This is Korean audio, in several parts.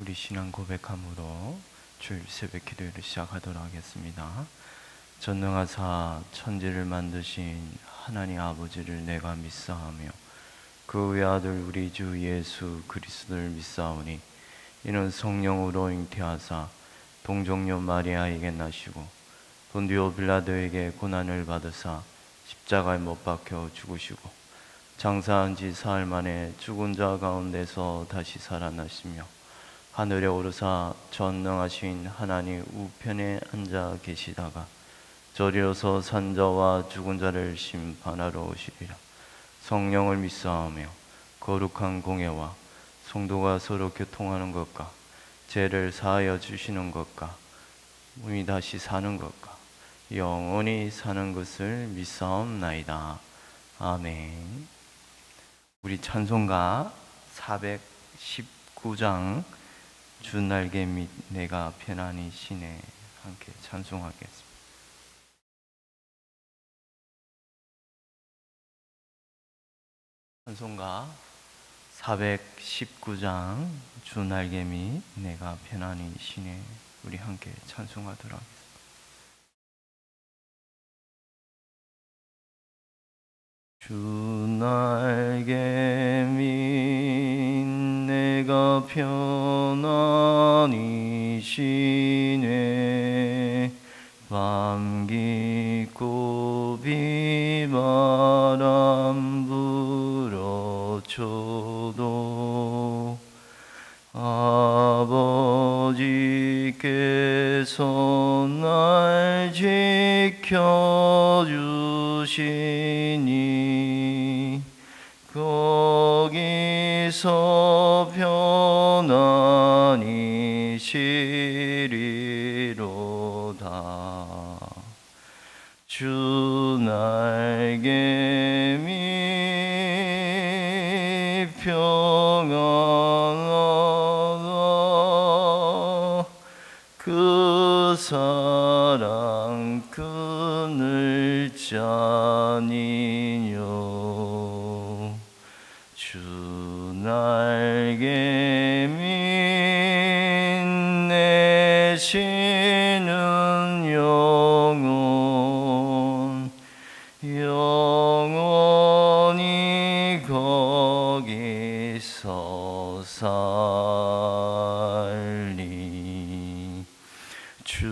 우리 신앙 고백함으로 주일 새벽 기도회를 시작하도록 하겠습니다. 전능하사 천지를 만드신 하나님 아버지를 내가 믿사하며 그 외아들 우리 주 예수 그리스도를 믿사오니 이는 성령으로 잉태하사 동정녀 마리아에게 나시고 본디오 빌라도에게 고난을 받으사 십자가에 못 박혀 죽으시고 장사한 지 사흘 만에 죽은 자 가운데서 다시 살아나시며 하늘에 오르사 전능하신 하나님 우편에 앉아 계시다가 저리로서 산자와 죽은 자를 심판하러 오시리라. 성령을 믿사하며 거룩한 공예와 성도가 서로 교통하는 것과 죄를 사하여 주시는 것과 몸이 다시 사는 것과 영원히 사는 것을 믿사옵나이다. 아멘. 우리 찬송가 419장 주 날개 밑 내가 편안히 쉬네 함께 찬송하겠습니다. 찬송가 419장 주 날개 밑 내가 편안히 쉬네 우리 함께 찬송하도록 하겠습니다. 주 날개 밑 내가 편안히 쉬네 밤 깊고 비바람 불어쳐도 아버지께서 날 지켜주시니 거기서 편안히 쉬리로다. 주 날개 밑 평안하다. 그 사랑 그늘 자니요. 주 날개 밑 내 쉬는 영혼 영원히 거기서 살리. 주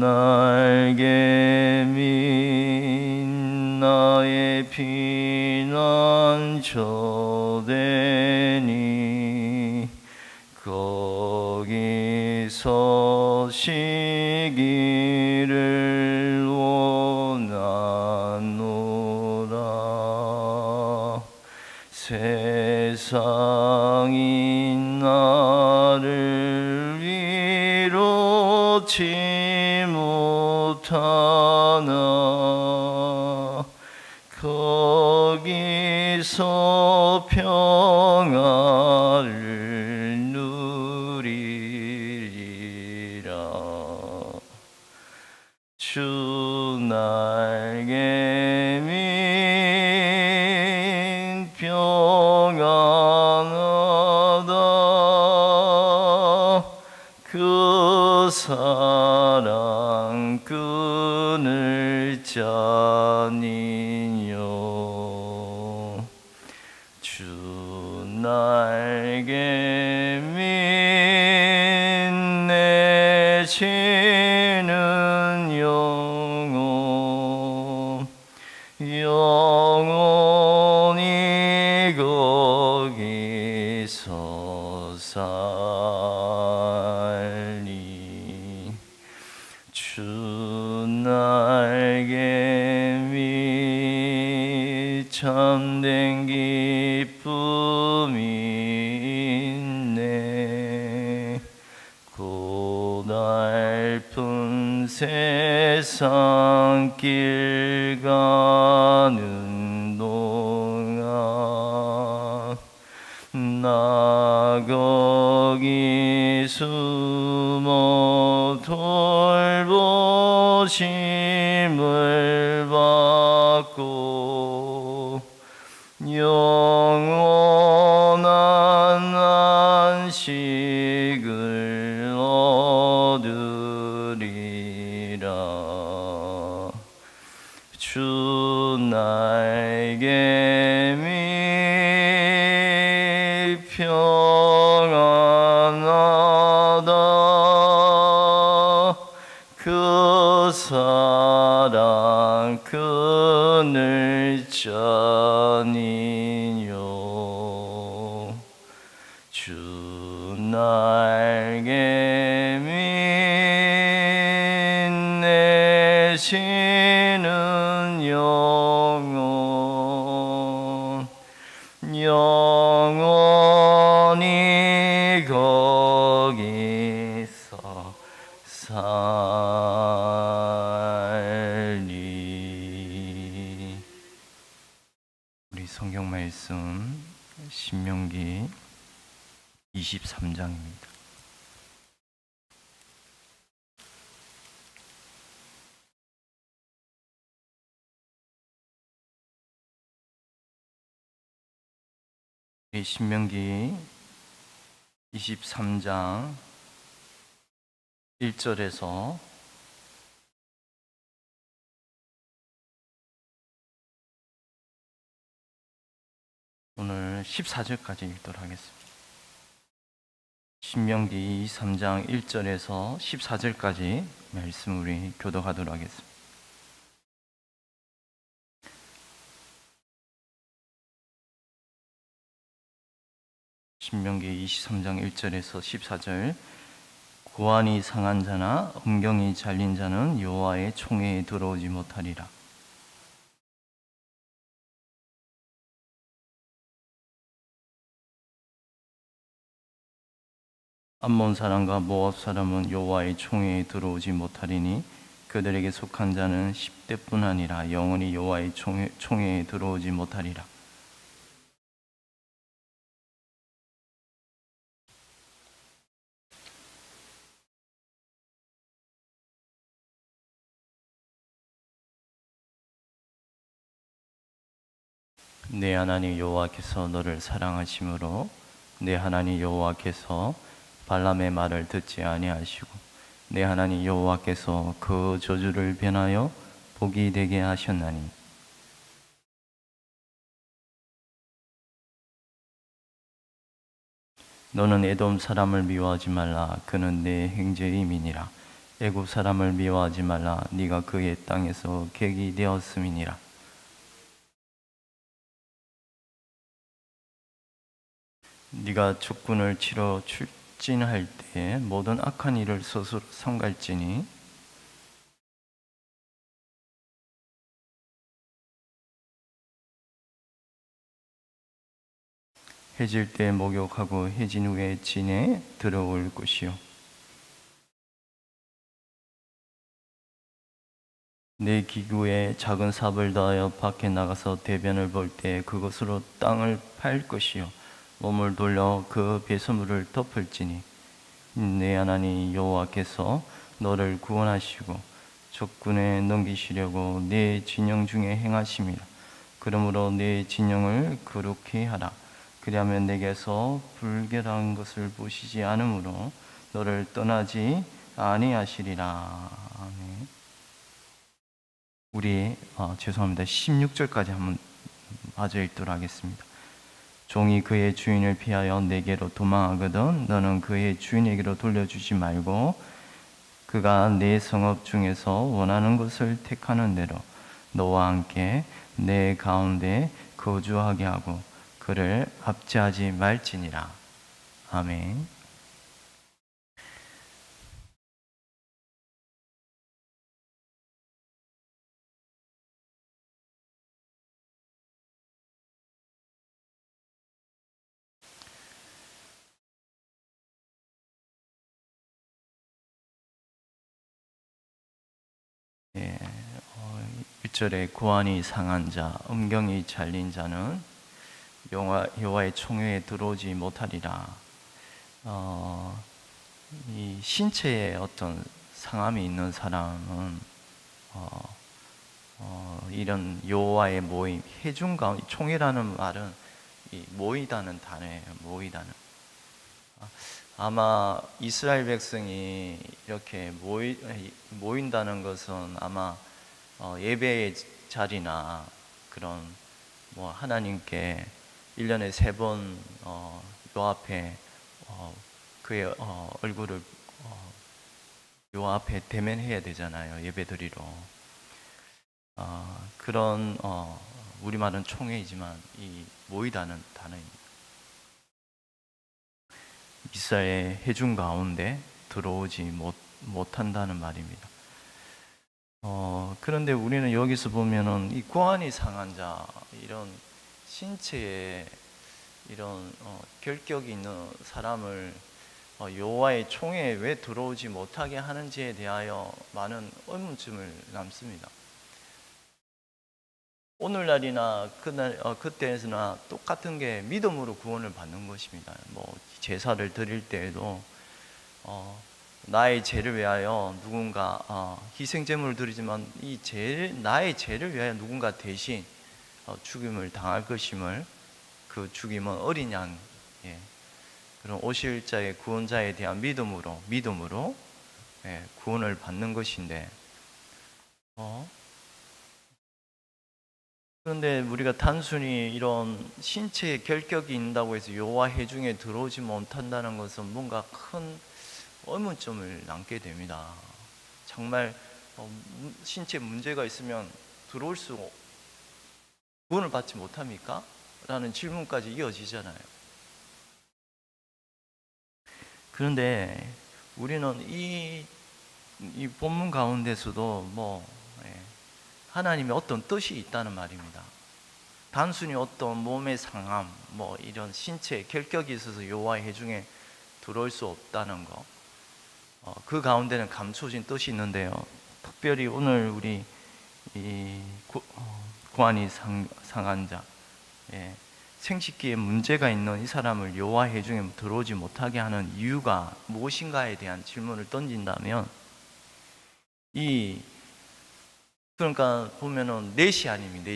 날개 밑 나의 피난처되니 거기서 쉬기를 원하노라. 세상이 나를 위로치 못하나 거기서 평화를 누리리라. 주 날개 밑 평안하다. 그 사랑 그늘 자니요. 주 날개 밑 내 쉬는 영혼 영원히 거기서 살리. 주 날개 밑 참된 기쁨이 있네. 고달픈 세상 길 가는 동안 나 거기 숨어 돌보심을 받고 영원한 안식 주 나에게 평안하다. 그 사랑 그늘 전이요. 주 나에게 빛내시는 영원히 거기서 살리. 우리 성경 말씀 신명기 23장입니다. 신명기 23장 1절에서 오늘 14절까지 읽도록 하겠습니다. 신명기 23장 1절에서 14절까지 말씀 우리 교독하도록 하겠습니다. 신명기 23장 1절에서 14절. 고안이 상한 자나 음경이 잘린 자는 여호와의 총회에 들어오지 못하리라. 암몬 사람과 모압 사람은 여호와의 총회에 들어오지 못하리니 그들에게 속한 자는 10대뿐 아니라 영원히 여호와의 총회에 들어오지 못하리라. 내 하나님 여호와께서 너를 사랑하심으로 내 하나님 여호와께서 발람의 말을 듣지 아니하시고 내 하나님 여호와께서 그 저주를 변하여 복이 되게 하셨나니 너는 에돔 사람을 미워하지 말라. 그는 내 형제임이니라. 애굽 사람을 미워하지 말라. 네가 그의 땅에서 객이 되었음이니라. 네가 적군을 치러 출진할 때에 모든 악한 일을 스스로 삼갈지니 해질 때 목욕하고 해진 후에 진에 들어올 것이요. 내 기구에 작은 삽을 더하여 밖에 나가서 대변을 볼 때 그것으로 땅을 팔 것이요. 몸을 돌려 그 배설물을 덮을지니 내 하나님 여호와께서 너를 구원하시고 적군에 넘기시려고 내 진영 중에 행하심이라. 그러므로 내 진영을 거룩히 하라. 그리하면 내게서 불결한 것을 보시지 않으므로 너를 떠나지 아니하시리라. 아멘. 우리 죄송합니다. 16절까지 한번 마저 읽도록 하겠습니다. 종이 그의 주인을 피하여 내게로 도망하거든 너는 그의 주인에게로 돌려주지 말고 그가 내 성읍 중에서 원하는 것을 택하는 대로 너와 함께 내 가운데 거주하게 하고 그를 압제하지 말지니라. 아멘. 예, 1절에 고안이 상한 자, 음경이 잘린 자는 여호와의 총회에 들어오지 못하리라. 이 신체에 어떤 상함이 있는 사람은 이런 여호와의 모임, 회중 가운데 총회라는 말은 이 모이다는 단어예요. 모이다는. 아마 이스라엘 백성이 이렇게 모인다는 것은 아마 예배에 자리나 그런 뭐 하나님께 1년에 3번 요 앞에 그의 얼굴을 요 앞에 대면해야 되잖아요. 예배드리러. 그런 우리말은 총회이지만 이 모이다는 단어입니다. 이스라엘의 회중 가운데 들어오지 못한다는 말입니다. 그런데 우리는 여기서 보면은 이 고안이 상한 자, 이런 신체에 이런 결격이 있는 사람을 여호와의 총회에 왜 들어오지 못하게 하는지에 대하여 많은 의문점을 남습니다. 오늘날이나 그때나 똑같은 게 믿음으로 구원을 받는 것입니다. 뭐 제사를 드릴 때에도 나의 죄를 위하여 누군가 희생제물을 드리지만 나의 죄를 위하여 누군가 대신 죽임을 당할 것임을, 그 죽임은 어린 양, 그런 오실 자의 구원자에 대한 믿음으로 구원을 받는 것인데, 그런데 우리가 단순히 이런 신체의 결격이 있다고 해서 여호와 회중에 들어오지 못한다는 것은 뭔가 큰 의문점을 남게 됩니다. 정말 신체에 문제가 있으면 들어올 수, 구원을 받지 못합니까? 라는 질문까지 이어지잖아요. 그런데 우리는 이 본문 가운데서도 하나님의 어떤 뜻이 있다는 말입니다. 단순히 어떤 몸의 상함, 이런 신체의 결격이 있어서 여호와의 회중에 들어올 수 없다는 것, 그 가운데는 감춰진 뜻이 있는데요. 특별히 오늘 우리 이 고안이 상한 자, 생식기에 문제가 있는 이 사람을 여호와 회중에 들어오지 못하게 하는 이유가 무엇인가에 대한 질문을 던진다면, 그러니까 보면은 넷이 아닙니다.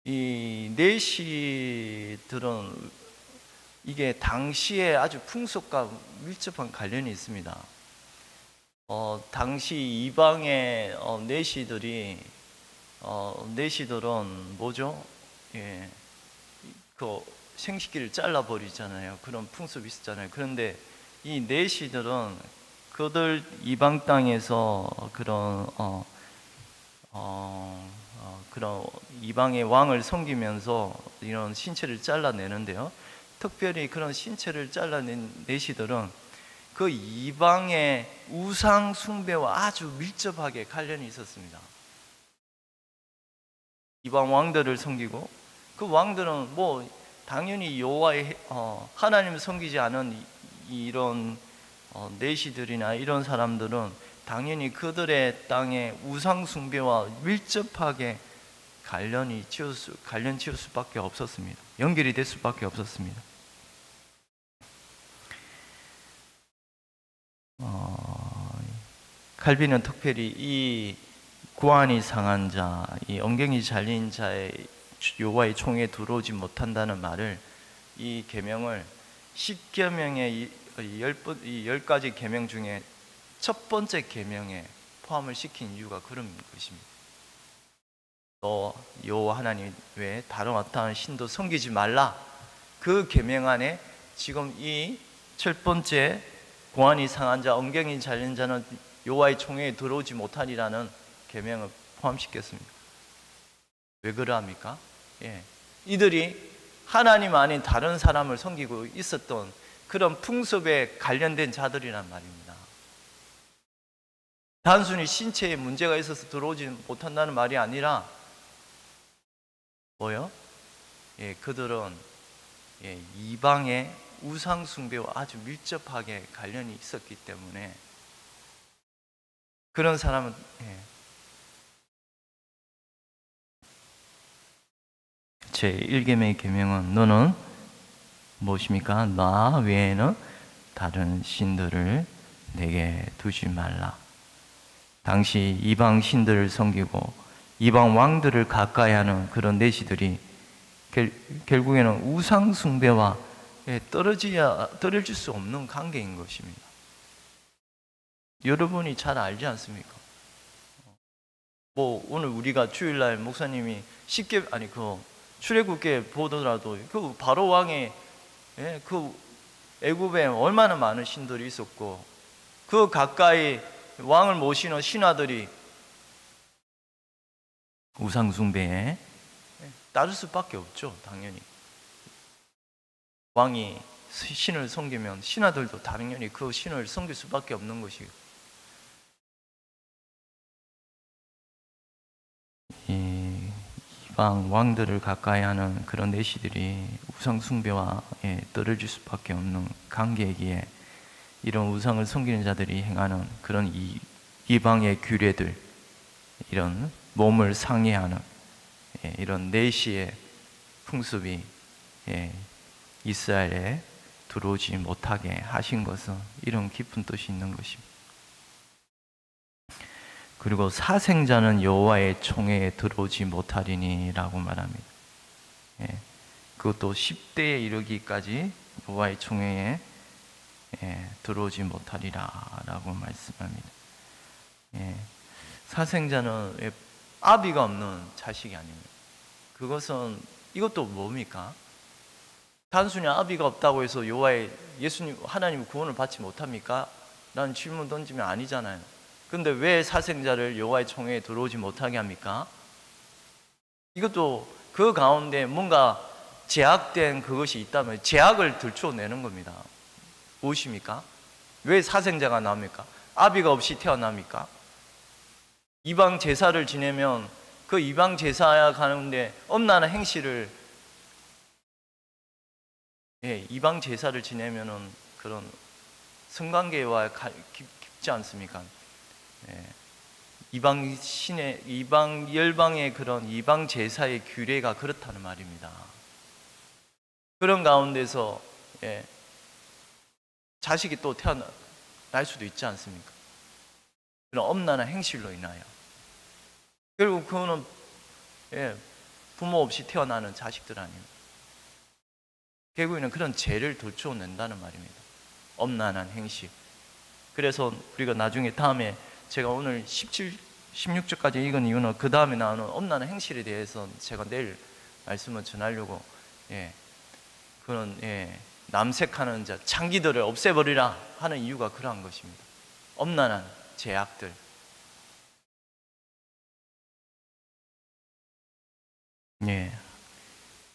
이 넷이들은 이게 당시에 아주 풍속과 밀접한 관련이 있습니다. 당시 이방의 내시들은 뭐죠? 그 생식기를 잘라버리잖아요. 그런 풍습이 있었잖아요. 그런데 이 내시들은 그들 이방 땅에서 그런 이방의 왕을 섬기면서 이런 신체를 잘라내는데요. 특별히 그런 신체를 잘라낸 내시들은 그 이방의 우상 숭배와 아주 밀접하게 관련이 있었습니다. 이방 왕들을 섬기고, 그 왕들은 당연히 여호와의 하나님을 섬기지 않은 이런 내시들이나 이런 사람들은 당연히 그들의 땅의 우상 숭배와 밀접하게 관련 지을 수밖에 없었습니다. 연결이 될 수밖에 없었습니다. 칼빈은 특별히 이 고안이 상한 자, 이 엉덩이 잘린 자의 여호와의 총에 들어오지 못한다는 말을, 이 계명을 10계명의 이 10가지 계명 중에 첫 번째 계명에 포함을 시킨 이유가 그런 것입니다. 너 여호와 하나님 외에 다른 어떠한 신도 섬기지 말라. 그 계명 안에 지금 이 첫 번째 고안이 상한 자, 엉덩이 잘린 자는 여호와의 총회에 들어오지 못하리라는 계명을 포함시켰습니다. 왜 그러합니까? 이들이 하나님 아닌 다른 사람을 섬기고 있었던 그런 풍습에 관련된 자들이란 말입니다. 단순히 신체에 문제가 있어서 들어오지 못한다는 말이 아니라 그들은 이방의 우상 숭배와 아주 밀접하게 관련이 있었기 때문에 그런 사람은 제 1계명의 계명은 너는 무엇입니까? 나 외에는 다른 신들을 내게 두지 말라. 당시 이방 신들을 섬기고 이방 왕들을 가까이 하는 그런 내시들이 결국에는 우상 숭배와 떨어질 수 없는 관계인 것입니다. 여러분이 잘 알지 않습니까? 뭐 오늘 우리가 주일날 목사님이 쉽게 아니 그 출애굽기에 보더라도 그 바로 왕의 그 애굽에 얼마나 많은 신들이 있었고 그 가까이 왕을 모시는 신하들이 우상 숭배에 따를 수밖에 없죠. 당연히 왕이 신을 섬기면 신하들도 당연히 그 신을 섬길 수밖에 없는 것이고, 이방 왕들을 가까이 하는 그런 내시들이 우상 숭배와 떨어질 수밖에 없는 관계이기에 이런 우상을 섬기는 자들이 행하는 그런 이방의 규례들, 이런 몸을 상해하는 이런 내시의 풍습이 이스라엘에 들어오지 못하게 하신 것은 이런 깊은 뜻이 있는 것입니다. 그리고 사생자는 여호와의 총회에 들어오지 못하리니 라고 말합니다. 그것도 10대에 이르기까지 여호와의 총회에 들어오지 못하리라 라고 말씀합니다. 사생자는 아비가 없는 자식이 아닙니다. 그것은 이것도 뭡니까? 단순히 아비가 없다고 해서 여호와의 예수님 하나님 구원을 받지 못합니까? 라는 질문 던지면 아니잖아요. 근데 왜 사생자를 여호와의 총회에 들어오지 못하게 합니까? 이것도 그 가운데 뭔가 제약된 그것이 있다면 제약을 들춰내는 겁니다. 무엇입니까? 왜 사생자가 나옵니까? 아비가 없이 태어납니까? 이방 제사를 지내면 그 이방 제사 가는데 엄나는 행실을 이방 제사를 지내면은 그런 성관계와 깊지 않습니까? 이방 신의 이방 열방의 그런 이방 제사의 규례가 그렇다는 말입니다. 그런 가운데서 자식이 또 태어날 수도 있지 않습니까? 그런 엄란한 행실로 인하여 결국 그거는 부모 없이 태어나는 자식들 아닙니다. 결국에는 그런 죄를 들춰낸다는 말입니다. 엄란한 행실. 그래서 우리가 나중에 다음에 제가 오늘 17, 16절까지 읽은 이유는 그 다음에 나오는 엄란한 행실에 대해서 제가 내일 말씀을 전하려고 그런 남색하는 자 창기들을 없애버리라 하는 이유가 그러한 것입니다. 엄란한 제약들.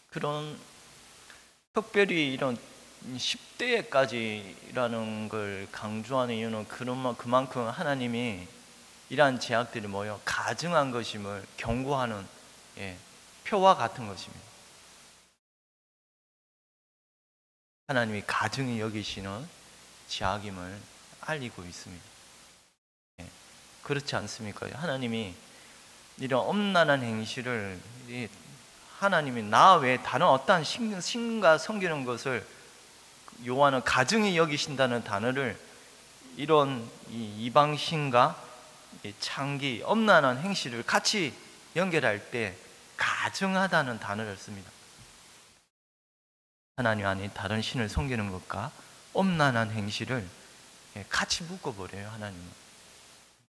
그런 특별히 이런 10대까지라는 걸 강조하는 이유는 그만큼 하나님이 이러한 제약들이 모여 가증한 것임을 경고하는 표와 같은 것입니다. 하나님이 가증히 여기시는 제약임을 알리고 있습니다. 그렇지 않습니까? 하나님이 이런 엄란한 행실을 하나님이 나 외에 다른 어떠한 신과 섬기는 것을 요한은 가증히 여기신다는 단어를 이런 이방신과 창기, 엄란한 행실을 같이 연결할 때 가증하다는 단어를 씁니다. 하나님 아닌 다른 신을 섬기는 것과 엄란한 행실을 같이 묶어버려요. 하나님은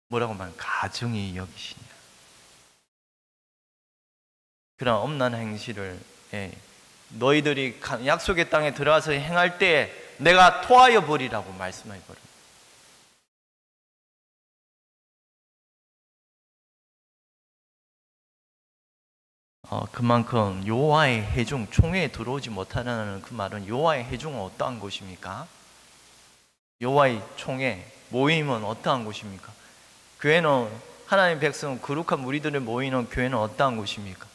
뭐라고 말하면 가증히 여기시냐. 그런 엄란한 행실을 너희들이 약속의 땅에 들어가서 행할 때 내가 토하여 버리라고 말씀해 버려요. 그만큼 여호와의 회중 총회에 들어오지 못하는 그 말은 여호와의 회중은 어떠한 곳입니까? 여호와의 총회 모임은 어떠한 곳입니까? 교회는 하나님의 백성 거룩한 무리들의 모이는 교회는 어떠한 곳입니까?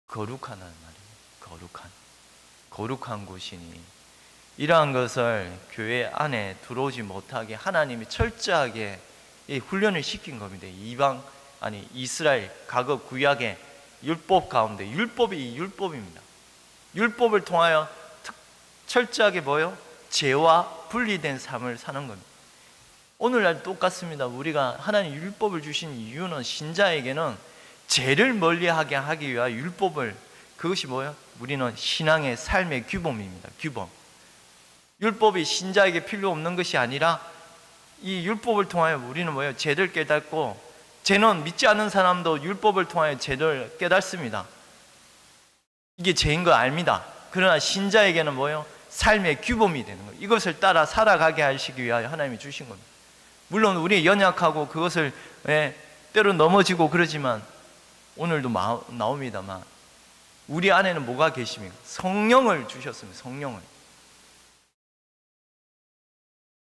거룩하다는 말이에요. 거룩한 곳이니 이러한 것을 교회 안에 들어오지 못하게 하나님이 철저하게 훈련을 시킨 겁니다. 이스라엘 과거 구약의 율법 가운데 율법이 율법입니다. 율법을 통하여 철저하게 죄와 분리된 삶을 사는 겁니다. 오늘날 똑같습니다. 우리가 하나님 율법을 주신 이유는 신자에게는 죄를 멀리하게 하기 위하여 율법을, 그것이 우리는 신앙의 삶의 규범입니다. 규범. 율법이 신자에게 필요 없는 것이 아니라 이 율법을 통하여 우리는 뭐예요? 죄를 깨닫고, 죄는 믿지 않는 사람도 율법을 통하여 죄를 깨닫습니다. 이게 죄인 거 압니다. 그러나 신자에게는 뭐예요? 삶의 규범이 되는 거예요. 이것을 따라 살아가게 하시기 위하여 하나님이 주신 겁니다. 물론 우리 연약하고 그것을 때로 넘어지고 그러지만 오늘도 나옵니다만, 우리 안에는 뭐가 계십니까? 성령을 주셨습니다. 성령을.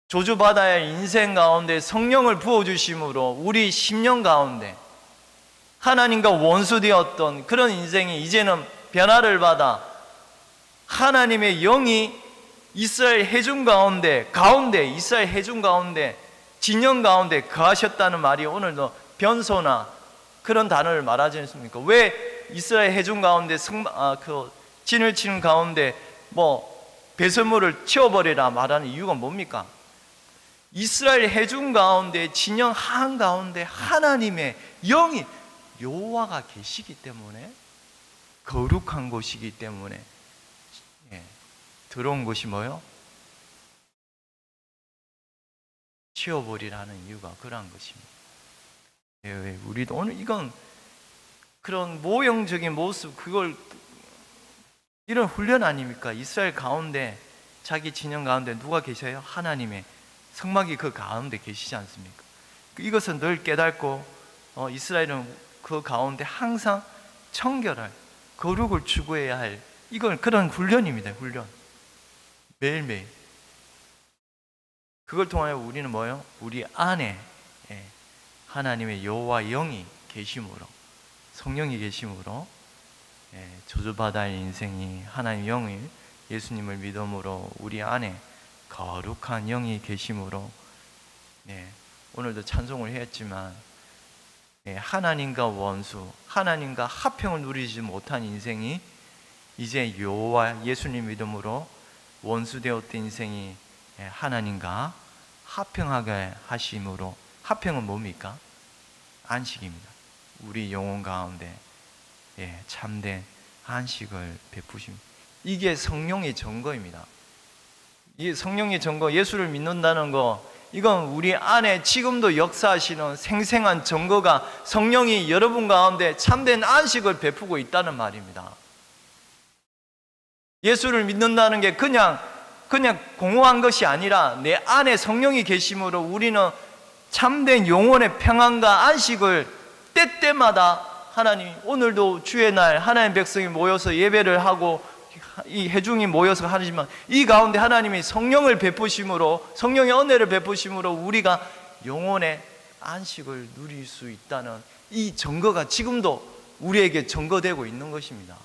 저주받아야 인생 가운데 성령을 부어주심으로 우리 심령 가운데 하나님과 원수되었던 그런 인생이 이제는 변화를 받아 하나님의 영이 이스라엘 회중 가운데 이스라엘 회중 가운데 진영 가운데 거하셨다는 말이 오늘도 변소나 그런 단어를 말하지 않습니까? 왜 이스라엘 회중 가운데 진을 치는 가운데 배설물을 치워버리라 말하는 이유가 뭡니까? 이스라엘 회중 가운데 진영 한가운데 하나님의 영이 여호와가 계시기 때문에, 거룩한 곳이기 때문에 들어온 것이 뭐요? 치워버리라는 이유가 그러한 것입니다. 우리도 오늘 이건 그런 모형적인 모습, 이런 훈련 아닙니까? 이스라엘 가운데, 자기 진영 가운데 누가 계셔요? 하나님의 성막이 그 가운데 계시지 않습니까? 이것은 늘 깨닫고 이스라엘은 그 가운데 항상 청결할, 거룩을 추구해야 할, 이건 그런 훈련입니다. 훈련. 매일매일. 그걸 통하여 우리는 뭐예요? 우리 안에 하나님의 여호와 영이 계심으로, 성령이 계심으로 저주받아야 할 인생이 하나님의 영을, 예수님을 믿음으로 우리 안에 거룩한 영이 계심으로 오늘도 찬송을 했지만 하나님과 원수, 하나님과 화평을 누리지 못한 인생이 이제 여호와 예수님 믿음으로 원수되었던 인생이 하나님과 화평하게 하심으로, 화평은 뭡니까? 안식입니다. 우리 영혼 가운데 참된 안식을 베푸십니다. 이게 성령의 증거입니다. 이 성령의 증거, 예수를 믿는다는 거, 이건 우리 안에 지금도 역사하시는 생생한 증거가 성령이 여러분 가운데 참된 안식을 베푸고 있다는 말입니다. 예수를 믿는다는 게 그냥 공허한 것이 아니라 내 안에 성령이 계심으로 우리는 참된 영혼의 평안과 안식을 때때마다, 하나님, 오늘도 주의 날 하나님 백성이 모여서 예배를 하고 이 회중이 모여서 하지만 이 가운데 하나님이 성령을 베푸심으로, 성령의 은혜를 베푸심으로 우리가 영혼의 안식을 누릴 수 있다는 이 증거가 지금도 우리에게 증거되고 있는 것입니다.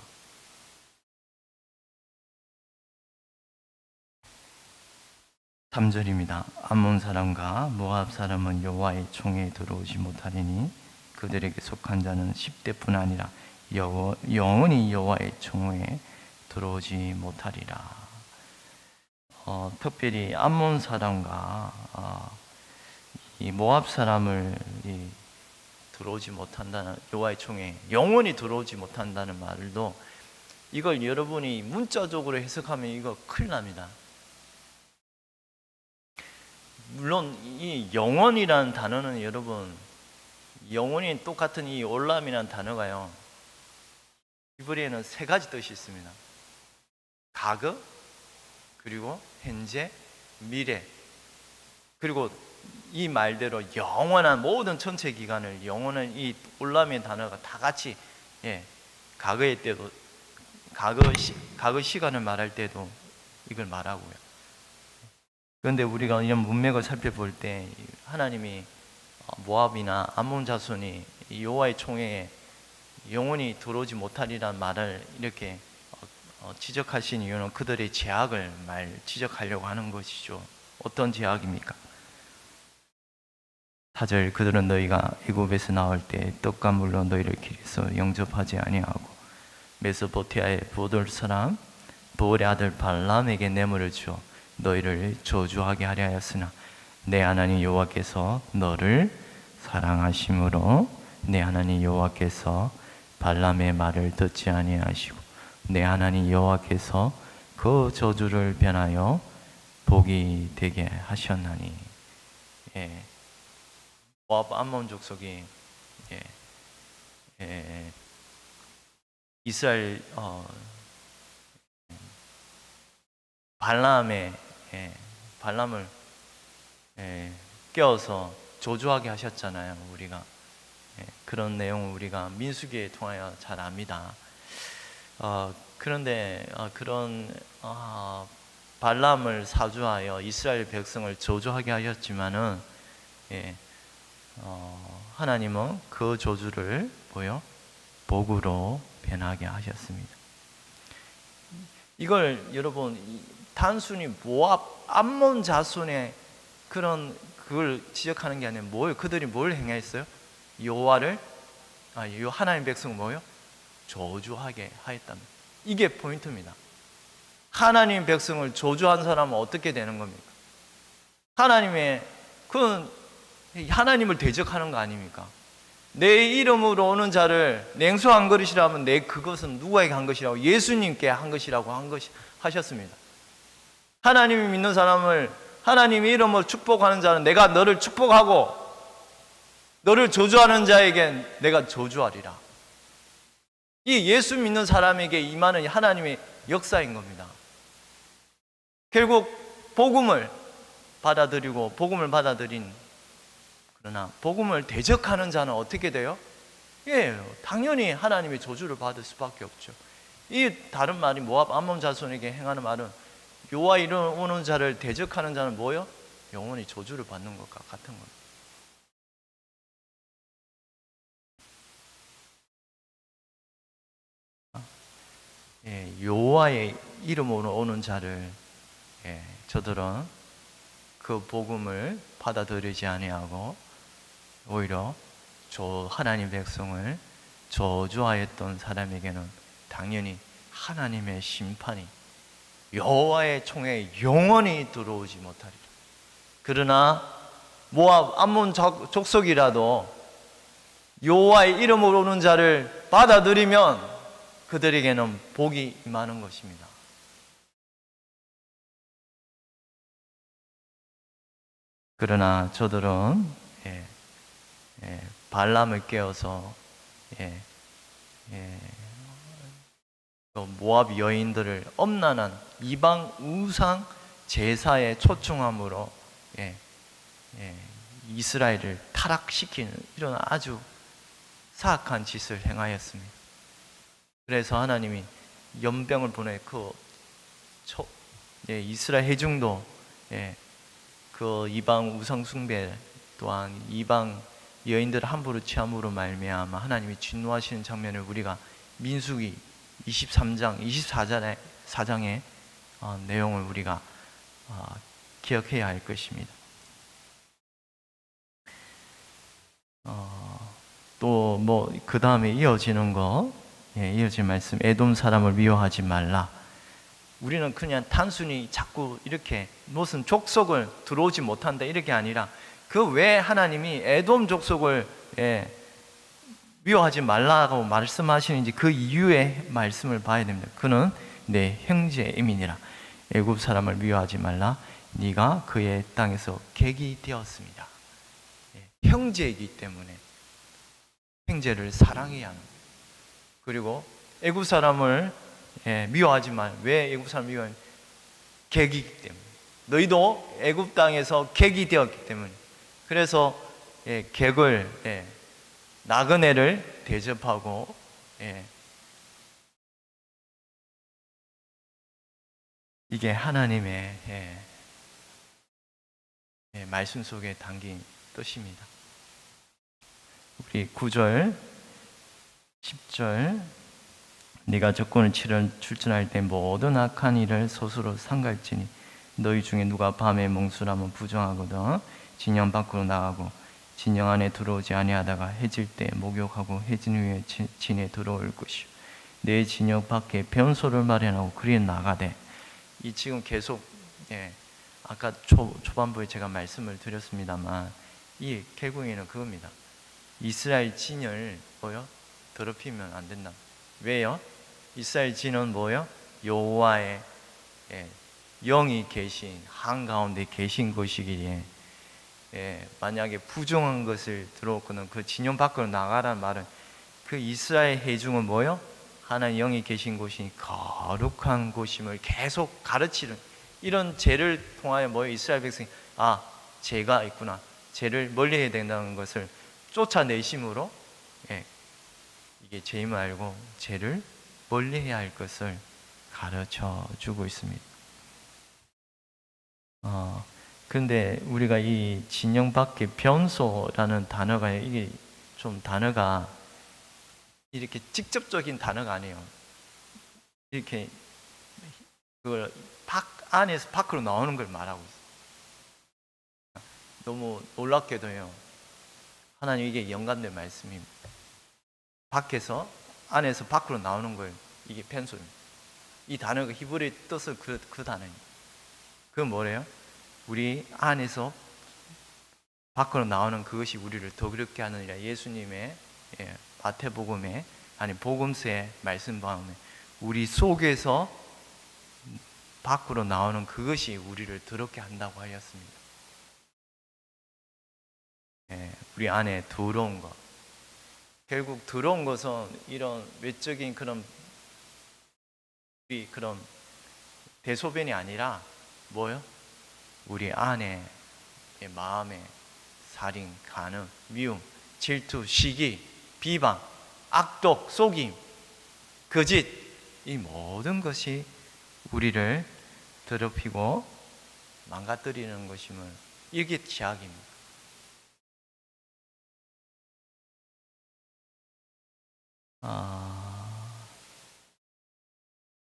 (3절입니다) 암몬 사람과 모압 사람은 여호와의 총회에 들어오지 못하리니 그들에게 속한 자는 10대뿐 아니라 영원히 여호와의 총회에 들어오지 못하리라. 특별히 암몬 사람과 이 모압 사람을 들어오지 못한다는, 여호와의 총회에 영원히 들어오지 못한다는 말도, 이걸 여러분이 문자적으로 해석하면 이거 큰일 납니다. 물론 이 영원이라는 단어는, 여러분, 영원이 똑같은 이 올람이라는 단어가요, 히브리어에는 3가지 뜻이 있습니다. 과거, 그리고 현재, 미래. 그리고 이 말대로 영원한 모든 전체 기간을, 영원한 이 올람의 단어가 다 같이 과거의 때도, 과거 시간을 말할 때도 이걸 말하고요. 그런데 우리가 이런 문맥을 살펴볼 때 하나님이 모압이나 암몬 자손이 여호와의 총회에 영원히 들어오지 못하리라는 말을 이렇게 지적하신 이유는 그들의 죄악을 지적하려고 하는 것이죠. 어떤 죄악입니까? 4절, 그들은 너희가 애굽에서 나올 때 떡과 물로 너희를 길에서 영접하지 아니하고 메소포티아의 보돌 사람 보올의 아들 발람에게 뇌물을 주어 너희를 저주하게 하려 하였으나 내 하나님 여호와께서 너를 사랑하심으로 내 하나님 여호와께서 발람의 말을 듣지 아니하시고 내 하나님 여호와께서 그 저주를 변하여 복이 되게 하셨나니. 예, 모압 암몬 족속이 예, 예, 이스라엘 발람의 발람을 깨워서 조주하게 하셨잖아요. 우리가 그런 내용을 우리가 민수기에 통하여 잘 압니다. 그런데 그런 발람을 사주하여 이스라엘 백성을 조주하게 하셨지만은 하나님은 그 조주를 복으로 변하게 하셨습니다. 이걸 여러분 단순히 모압 암몬 자손의 그걸 지적하는 게 아니라 뭐예요? 그들이 뭘 행했어요? 여호와를 하나님 백성을 저주하게 하였답니다. 이게 포인트입니다. 하나님 백성을 저주한 사람은 어떻게 되는 겁니까? 하나님을 대적하는 거 아닙니까? 내 이름으로 오는 자를 냉소한 것이라면 그것은 누구에게 한 것이라고? 예수님께 한 것이라고 하셨습니다. 하나님이 믿는 사람을 하나님의 이름으로 축복하는 자는 내가 너를 축복하고 너를 저주하는 자에겐 내가 저주하리라. 이 예수 믿는 사람에게 임하는 하나님의 역사인 겁니다. 결국 복음을 받아들인 그러나 복음을 대적하는 자는 어떻게 돼요? 당연히 하나님의 저주를 받을 수밖에 없죠. 이 다른 말이 모압 암몬 자손에게 행하는 말은 여호와 이름 오는 자를 대적하는 자는 영원히 저주를 받는 것과 같은 겁니다. 여호와의 이름으로 오는 자를 저들은 그 복음을 받아들이지 아니하고 오히려 하나님 백성을 저주하였던 사람에게는 당연히 하나님의 심판이 여호와의 총에 영원히 들어오지 못하리라. 그러나 모압 암몬 족속이라도 여호와의 이름으로 오는 자를 받아들이면 그들에게는 복이 임하는 것입니다. 그러나 저들은 발람을 깨워서 모압 여인들을 엄란한 이방 우상 제사에 초청함으로 이스라엘을 타락시키는 이런 아주 사악한 짓을 행하였습니다. 그래서 하나님이 연병을 보내 이스라엘 회중도 그 이방 우상 숭배 또한 이방 여인들을 함부로 취함으로 말미암아 하나님이 진노하시는 장면을 우리가 민수기 23장, 24장의 내용을 우리가 기억해야 할 것입니다. 또 그 다음에 이어지는 이어진 말씀, 에돔 사람을 미워하지 말라. 우리는 그냥 단순히 자꾸 이렇게 무슨 족속을 들어오지 못한다 이렇게 아니라 그 왜 하나님이 에돔 족속을 미워하지 말라고 말씀하시는지 그 이유의 말씀을 봐야 됩니다. 그는 내 형제임이니라. 애굽 사람을 미워하지 말라. 네가 그의 땅에서 객이 되었습니다. 형제이기 때문에 형제를 사랑해야 하는 거예요. 그리고 애굽 사람을 미워하지 말. 왜 애굽 사람을 미워하냐? 객이기 때문에. 너희도 애굽 땅에서 객이 되었기 때문에. 그래서 객을 나그네를 대접하고 이게 하나님의 말씀 속에 담긴 뜻입니다. 우리 9절 10절 네가 적군을 치러 출전할 때 모든 악한 일을 스스로 삼갈지니 너희 중에 누가 밤에 몽술하면 부정하거든 진영 밖으로 나가고 진영 안에 들어오지 아니하다가 해질 때 목욕하고 해진 후에 진에 들어올 것이요 내 진영 밖에 변소를 마련하고 그리 나가되. 이 지금 계속 아까 초반부에 제가 말씀을 드렸습니다만 이 개궁에는 그겁니다. 이스라엘 진을 더럽히면 안 된다. 왜요? 이스라엘 진은 여호와의 영이 계신 한가운데 계신 곳이기에 만약에 부정한 것을 들었거든 그 진영 밖으로 나가라는 말은 그 이스라엘 회중은 뭐요? 하나님 영이 계신 곳이 거룩한 곳임을 계속 가르치는 이런 죄를 통하여 뭐요? 이스라엘 백성이 죄가 있구나, 죄를 멀리해야 된다는 것을 쫓아내심으로 이게 죄임을 알고 죄를 멀리해야 할 것을 가르쳐 주고 있습니다. 근데 우리가 이 진영 밖의 변소라는 단어가 이게 좀 단어가 이렇게 직접적인 단어가 아니에요. 이렇게 그걸 안에서 밖으로 나오는 걸 말하고 있어요. 너무 놀랍게도요. 하나님 이게 연관된 말씀입니다. 밖에서 안에서 밖으로 나오는 걸 이게 변소입니다. 이 단어가 히브리의 뜻은 그 단어입니다. 그건 뭐래요? 우리 안에서 밖으로 나오는 그것이 우리를 더 그렇게 하느니라. 예수님의 마태복음에 아니 복음서의 말씀 가운데 우리 속에서 밖으로 나오는 그것이 우리를 더럽게 한다고 하였습니다. 우리 안에 더러운 것, 결국 더러운 것은 이런 외적인 그런 대소변이 아니라 뭐요? 우리 안에 마음에 살인, 간음, 미움, 질투, 시기, 비방, 악독, 속임, 거짓, 이 모든 것이 우리를 더럽히고 망가뜨리는 것임을, 이게 죄악입니다.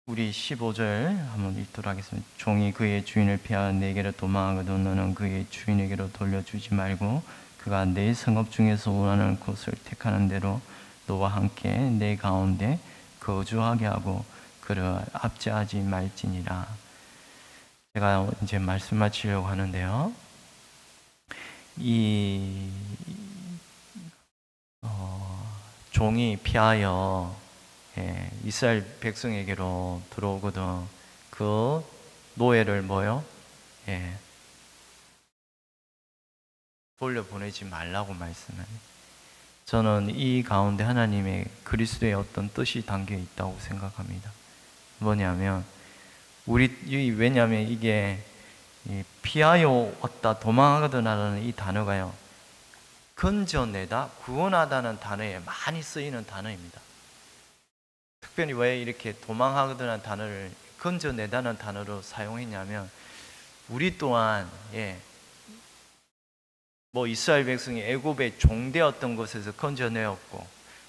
우리 15절 한번 읽도록 하겠습니다. 종이 그의 주인을 피하여 내게로 도망하거든 너는 그의 주인에게로 돌려주지 말고 그가 내 성읍 중에서 원하는 곳을 택하는 대로 너와 함께 내 가운데 거주하게 하고 그를 압제하지 말지니라. 제가 이제 말씀 마치려고 하는데요. 이 종이 피하여 이스라엘 백성에게로 들어오거든 그 노예를 뭐요? 돌려보내지 말라고 말씀해요. 저는 이 가운데 하나님의 그리스도의 어떤 뜻이 담겨 있다고 생각합니다. 뭐냐면 왜냐하면 이게 피하여 왔다 도망하거든라는 이 단어가요, 건져내다, 구원하다는 단어에 많이 쓰이는 단어입니다. 특별히 왜 이렇게 도망하거든라는 단어를 건져내다는 단어로 사용했냐면 우리 또한 이스라엘 백성이 애굽의 종되었던 곳에서 건져내었고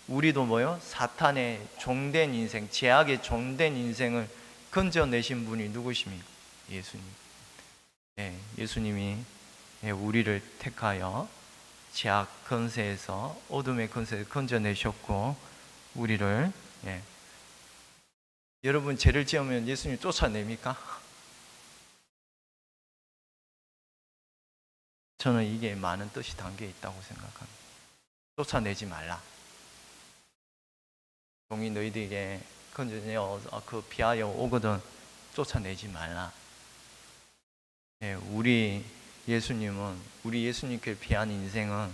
우리도 뭐요? 사탄의 종된 인생, 죄악의 종된 인생을 건져내신 분이 누구십니까? 예수님. 예수님이 우리를 택하여 죄악 권세에서, 어둠의 권세에서 건져내셨고 우리를 여러분 죄를 지으면 예수님 쫓아냅니까? 저는 이게 많은 뜻이 담겨 있다고 생각합니다. 쫓아내지 말라. 종이 너희들에게 건져내어 피하여 오거든 쫓아내지 말라. 우리 예수님께 피한 인생은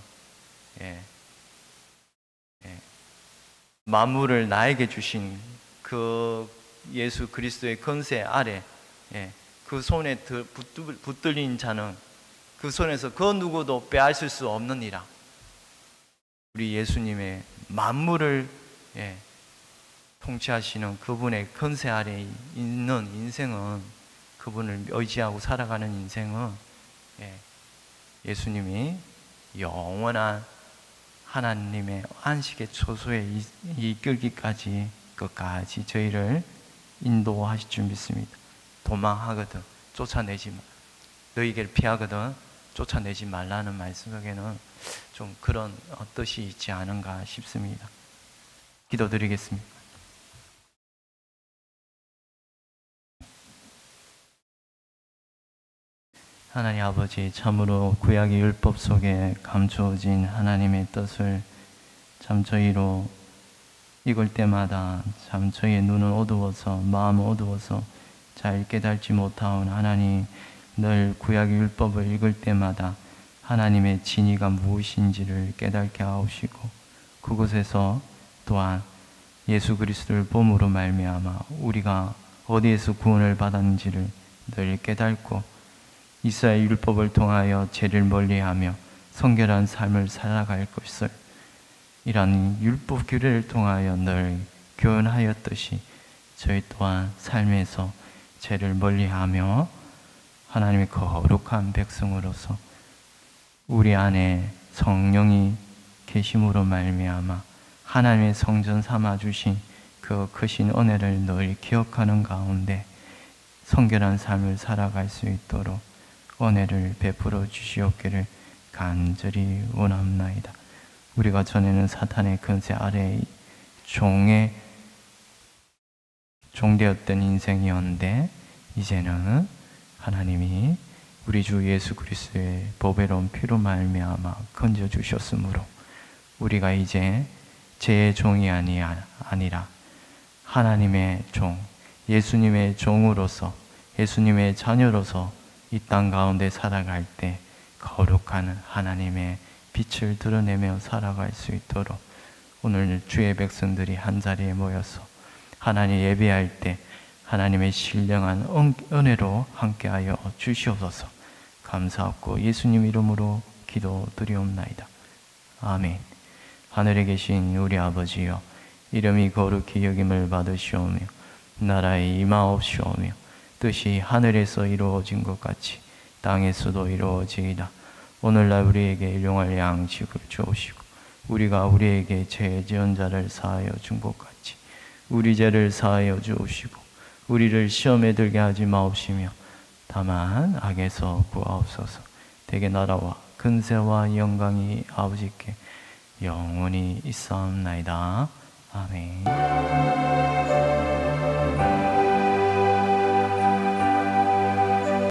만물을 나에게 주신 그 예수 그리스도의 권세 아래 그 손에 붙들린 자는 그 손에서 그 누구도 빼앗을 수 없느니라. 우리 예수님의 만물을 통치하시는 그분의 권세 아래 있는 인생은, 그분을 의지하고 살아가는 인생은 예수님이 영원한 하나님의 안식의 초소에 이끌기까지 끝까지 저희를 인도하실 줄 믿습니다. 도망하거든 쫓아내지 마. 너희에게 피하거든 쫓아내지 말라는 말씀 속에는 좀 그런 뜻이 있지 않은가 싶습니다. 기도드리겠습니다. 하나님 아버지, 참으로 구약의 율법 속에 감추어진 하나님의 뜻을 참 저희로 읽을 때마다 참 저희의 눈은 어두워서 마음은 어두워서 잘 깨닫지 못하온 하나님, 늘 구약의 율법을 읽을 때마다 하나님의 진의가 무엇인지를 깨닫게 하옵시고 그곳에서 또한 예수 그리스도를 봄으로 말미암아 우리가 어디에서 구원을 받았는지를 늘 깨닫고 이스라엘 율법을 통하여 죄를 멀리하며 성결한 삶을 살아갈 것을 이런 율법 규례를 통하여 늘 교훈하였듯이 저희 또한 삶에서 죄를 멀리하며 하나님의 거룩한 백성으로서 우리 안에 성령이 계심으로 말미암아 하나님의 성전 삼아 주신 그 크신 은혜를 늘 기억하는 가운데 성결한 삶을 살아갈 수 있도록 은혜를 베풀어 주시옵기를 간절히 원합나이다. 우리가 전에는 사탄의 권세 아래의 종되었던 인생이었는데 이제는 하나님이 우리 주 예수 그리스도의 보배로운 피로 말미암아 건져 주셨으므로 우리가 이제 죄의 종이 아니라 하나님의 종, 예수님의 종으로서 예수님의 자녀로서 이 땅 가운데 살아갈 때 거룩한 하나님의 빛을 드러내며 살아갈 수 있도록 오늘 주의 백성들이 한자리에 모여서 하나님 예배할 때 하나님의 신령한 은혜로 함께하여 주시옵소서. 감사하고 예수님 이름으로 기도드리옵나이다. 아멘. 하늘에 계신 우리 아버지여, 이름이 거룩히 여김을 받으시오며 나라에 임하옵시오며 뜻이 하늘에서 이루어진 것 같이 땅에서도 이루어지이다. 오늘날 우리에게 일용할 양식을 주옵시고 우리가 우리에게 죄 지은 자를 사하여 준 것 같이 우리 죄를 사하여 주옵시고 우리를 시험에 들게 하지 마옵시며 다만 악에서 구하옵소서. 대개 나라와 근세와 영광이 아버지께 영원히 있사옵나이다. 아멘.